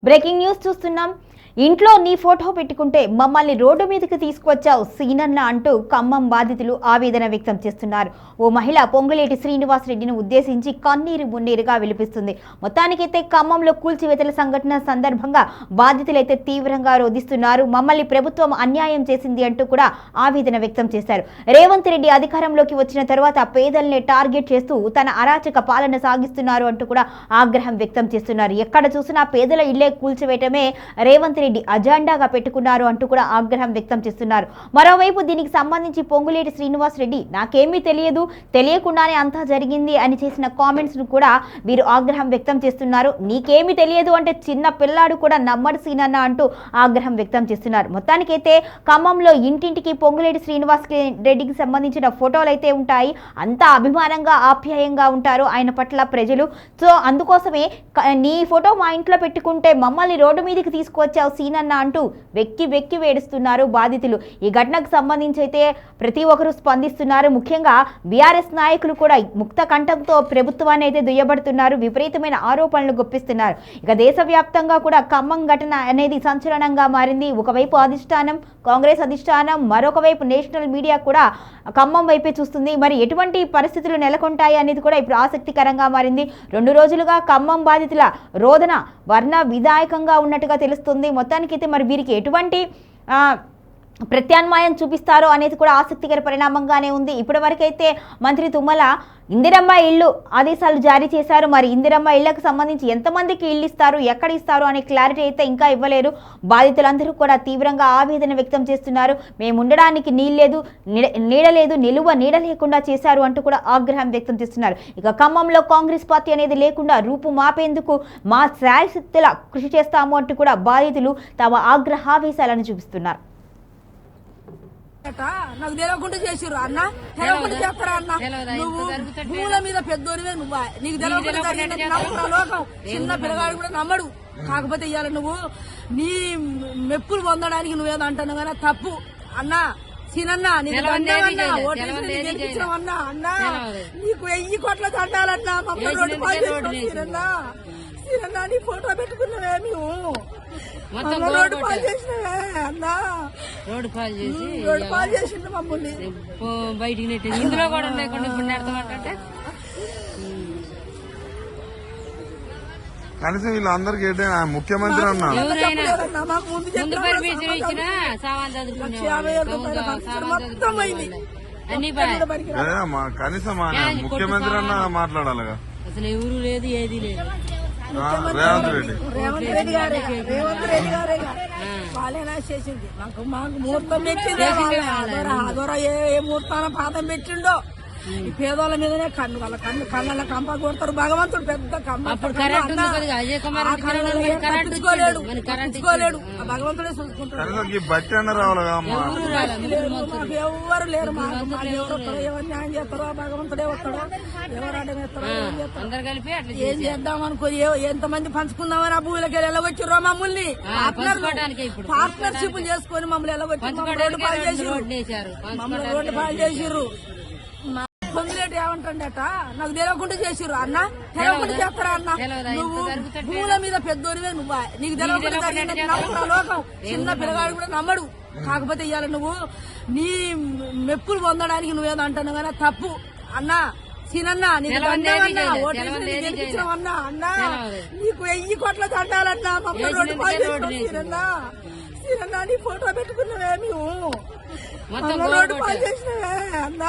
Breaking news చూస్తున్నాం. ఇంట్లో నీ ఫోటో పెట్టుకుంటే మమ్మల్ని రోడ్డు మీదకి తీసుకొచ్చావు సీనన్న అంటూ ఖమ్మం బాధితులు ఆవేదన వ్యక్తం చేస్తున్నారు. ఓ మహిళ పొంగులేటి శ్రీనివాసరెడ్డిని ఉద్దేశించి కన్నీరు మున్నీరుగా విలిపిస్తుంది. మొత్తానికైతే ఖమ్మంలో కూల్చివేతల సంఘటన సందర్భంగా బాధితులైతే తీవ్రంగా రోధిస్తున్నారు. మమ్మల్ని ప్రభుత్వం అన్యాయం చేసింది అంటూ కూడా ఆవేదన వ్యక్తం చేశారు. రేవంత్ రెడ్డి అధికారంలోకి వచ్చిన తర్వాత పేదల్ని టార్గెట్ చేస్తూ తన అరాచక పాలన సాగిస్తున్నారు అంటూ కూడా ఆగ్రహం వ్యక్తం చేస్తున్నారు. ఎక్కడ చూసినా పేదల ఇళ్లే కూల్చివేయటమే రేవంత్ రెడ్డి అజెండాగా పెట్టుకున్నారు అంటూ కూడా ఆగ్రహం వ్యక్తం చేస్తున్నారు. మరోవైపు దీనికి సంబంధించి పొంగులేటి శ్రీనివాసరెడ్డి నాకేమీ తెలియదు, తెలియకుండానే అంతా జరిగింది అని చేసిన కామెంట్స్ ను కూడా వీరు ఆగ్రహం వ్యక్తం చేస్తున్నారు. నీకేమీ తెలియదు అంటే చిన్న పిల్లాడు కూడా నమ్మడు సీనన్న అంటూ ఆగ్రహం వ్యక్తం చేస్తున్నారు. మొత్తానికైతే ఖమ్మంలో ఇంటింటికి పొంగులేటి శ్రీనివాస్ రెడ్డికి సంబంధించిన ఫోటోలు అయితే ఉంటాయి. అంతా అభిమానంగా ఆప్యాయంగా ఉంటారు ఆయన పట్ల ప్రజలు. సో అందుకోసమే నీ ఫోటో మా ఇంట్లో పెట్టుకుంటే మమ్మల్ని రోడ్డు మీదకి తీసుకొచ్చావు సీనన్న అంటూ వెక్కి వెక్కి వేడుస్తున్నారు బాధితులు. ఈ ఘటనకు సంబంధించి అయితే ప్రతి ఒక్కరూ స్పందిస్తున్నారు. ముఖ్యంగా బీఆర్ఎస్ నాయకులు కూడా ముక్త కంఠంతో ప్రభుత్వాన్ని అయితే దుయ్యబడుతున్నారు. విపరీతమైన ఆరోపణలు గుప్పిస్తున్నారు. ఇక దేశవ్యాప్తంగా కూడా ఖమ్మం ఘటన అనేది సంచలనంగా మారింది. ఒకవైపు అధిష్టానం, కాంగ్రెస్ అధిష్టానం, మరొక వైపు నేషనల్ మీడియా కూడా ఖమ్మం వైపే చూస్తుంది. మరి ఎటువంటి పరిస్థితులు నెలకొంటాయి అనేది కూడా ఇప్పుడు ఆసక్తికరంగా మారింది. 2 రోజులుగా ఖమ్మం బాధితుల రోదన వర్ణ విధాయకంగా ఉన్నట్టుగా తెలుస్తుంది. మొత్తానికైతే మరి వీరికి ఎటువంటి ప్రత్యామ్నాయం చూపిస్తారో అనేది కూడా ఆసక్తికర పరిణామంగానే ఉంది. ఇప్పటివరకైతే మంత్రి తుమ్మల ఇందిరమ్మ ఇళ్ళు ఆదేశాలు జారీ చేశారు. మరి ఇందిరమ్మ ఇళ్లకు సంబంధించి ఎంతమందికి ఇళ్ళు ఇస్తారు, ఎక్కడ ఇస్తారు అనే క్లారిటీ అయితే ఇంకా ఇవ్వలేరు. బాధితులందరూ కూడా తీవ్రంగా ఆవేదన వ్యక్తం చేస్తున్నారు. మేము ఉండడానికి నీడ లేదు, నిలువ నీడ లేకుండా చేశారు అంటూ కూడా ఆగ్రహం వ్యక్తం చేస్తున్నారు. ఇక ఖమ్మంలో కాంగ్రెస్ పార్టీ అనేది లేకుండా రూపు మాపేందుకు మా శాయశక్తుల కృషి చేస్తాము అంటూ కూడా బాధితులు తమ ఆగ్రహావేశాలను చూపిస్తున్నారు. నాకు తెలవకుండా చేసిర్రు అన్న, తెలవకుండా చేస్తారా అన్న? నువ్వు భూముల మీద పెద్దోనివే నువ్వా, నీకు తెలవకుండా లోకం చిన్న పిల్లగాడు కూడా నమ్మడు. కాకపోతే ఇవాళ నువ్వు నీ మెప్పులు పొందడానికి నువ్వేదో అంటున్నావు కానీ తప్పు అన్నా. సీనన్న నీకు దండాలన్నా, ఓటేసినా అన్నా, నీకు 1000 కోట్ల దండాలన్నా. మమ్మల్ని రోడ్డు పాలు సీనన్నా, సీనన్నా నీ ఫోటో పెట్టుకున్నావే మేము రోడ్డు పాలు చేసినవే అన్నా. రోడ్డు పాలు చేసి రోడ్డు పాలు చేసిండు మమ్మల్ని బయటికి నెట్టింది. ఇందులో కూడా లేకుండా ఇప్పుడు నెడతామంటే కనీసం వీళ్ళందరికీ ముఖ్యమంత్రి అన్నా ముందు పర్మిషన్ ఇచ్చిన సామాన్ చదువుకునే అన్ని కనీసం ముఖ్యమంత్రి అన్న మాట్లాడాలిగా. అసలు ఎవరు లేదు, ఏది లేదు. రేవంత్ రెడ్డి గారే వాళ్ళేనా చేసింది. మాకు ముహూర్తం పెట్టింది. ఆదోర ఏ ముహూర్తాన పాదం పెట్టిండో ఈ పేదోళ్ళ మీదనే వాళ్ళ కళ్ళ కంప కొడతారు. భగవంతుడు పెద్ద కట్టించుకోలేడు. భగవంతుడే చూసుకుంటాడు. బట్టి అన్న రావాలిగా. మాకు ఎవ్వరు లేరు. మాకు ఎవరు వస్తారో, ఎవరు న్యాయం చేస్తారో భగవంతుడే వస్తాడో, ఎవరు అడ్డమేస్తారో ఏం చేద్దాం అనుకో. ఎంతమంది పంచుకుందామని ఆ భూమిలోకి వెళ్ళగొచ్చిర్రో మమ్మల్ని. పార్ట్నర్షిప్ చేసుకుని మమ్మల్ని వెళ్ళగొచ్చి రోడ్డు పాలు చేసిర్రు. పొంగులేటి ఏమంటాడట నాకు తెలవకుండా చేసిర్రు అన్న, తెలవకుండా చేస్తారా అన్న? నువ్వు భూముల మీద పెద్దోనివే నువ్వా, నీకు తెలవకుండా లోకం చిన్న పిల్లగాడు కూడా నమ్మడు. కాకపోతే ఇవాళ నువ్వు నీ మెప్పులు పొందడానికి నువ్వేదో అంటున్నావు కానీ తప్పు అన్నా. సీనన్నా నీకు దండాలన్నా, ఓటేసినా అన్నా, నీకు 1000 కోట్ల దండాలన్నా. మమ్మల్ని రోడ్డు పాలు సీనన్నా, సీనన్నా నీ ఫోటో పెట్టుకున్నావే మేము రోడ్డు పాలు చేసినవే అన్నా.